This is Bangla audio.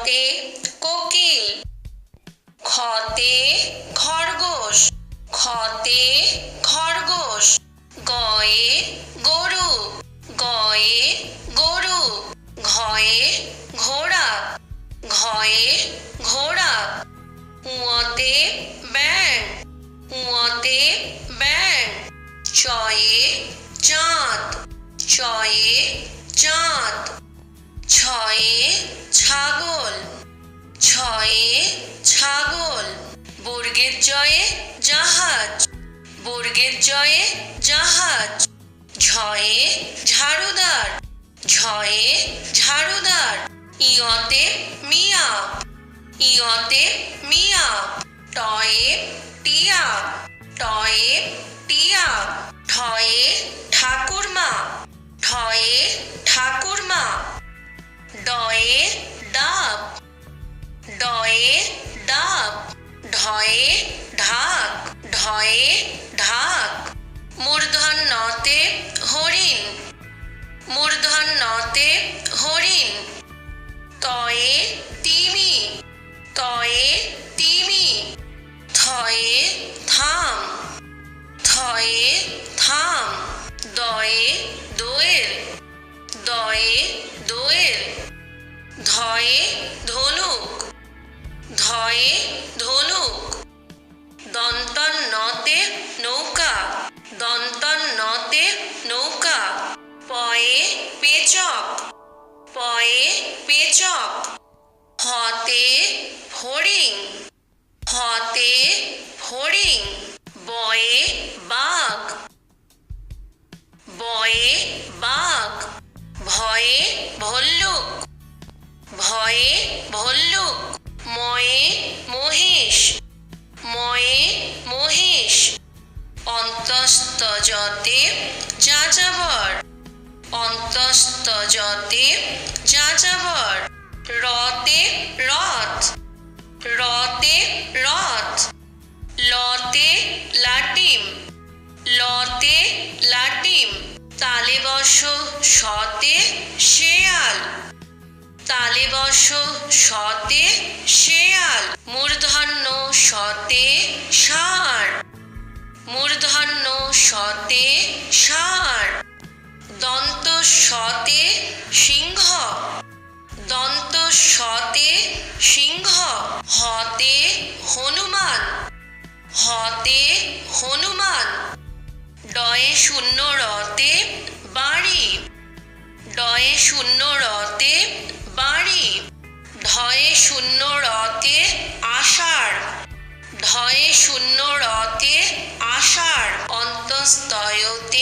কতে কোকিল, খতে খরগোশ, খতে খরগোশ। গয়ে গরু, গয়ে গরু। ঘয়ে ঘোড়া, ঘয়ে ঘোড়া। উঁতে ব্যাঙ, উঁতে ব্যাঙ। চয়ে চাঁদ, চয়ে চাঁদ। ছয়ে ছাগল, ছয়ে ছাগল। বর্গের জয়ে জাহাজ, বর্গের জয়ে জাহাজ। ঝয়ে ঝাড়ুদার, ঝয়ে ঝাড়ুদার। ইয়তে মিয়া, ইয়তে মিয়া। টয়ে টিয়া, টয়ে টিয়া। ঠয়ে ঠাকুরমা, ঠয়ে ঠাকুরমা। ডয়ে ডাব, ডয়ে ডাব। ঢয়ে ঢাক, ঢয়ে ঢাক। মূর্ধন্যতে হরিণ, মূর্ধন্যতে হরিণ। তয়ে তিমি, তয়ে তিমি। থয়ে থাম, থয়ে থাম। দয়ে দোয়েল, দয়ে দোয়েল। ধয়ে ধনুক, ধয়ে ধনুক। দন্তন্নতে নৌকা, দন্তন্নতে নৌকা। পয়ে পেচক, পয়ে পেচক। হতে ফড়িং, হতে ফড়িং। বয়ে বাঘ, বয়ে বাঘ। ভয়ে ভল্লুক, ভয়ে ভল্লুক। ময়ে মহিষ, ময়ে মহিষ। অন্তস্তযতে যাযাবর, অন্তস্তযতে যাযাবর। রতে রথ, রতে রথ। লতে লাটিম, লতে লাটিম। তালে বসো শতে শেয়াল, তালে বসো শতে শেয়াল। মূর্ধন্য শতে ষাঁড়, মূর্ধন্য শতে ষাঁড়। দন্ত শতে সিংহ, দন্ত শতে সিংহ। হতে হনুমান, হতে হনুমান। ডয়ে শূন্য রতে বাড়ি, ডয়ে শূন্য রতে বাড়ি। ঢয়ে শূন্য রতে আষাঢ়, ঢয়ে শূন্য রতে আষাঢ়। অন্তস্তয়তে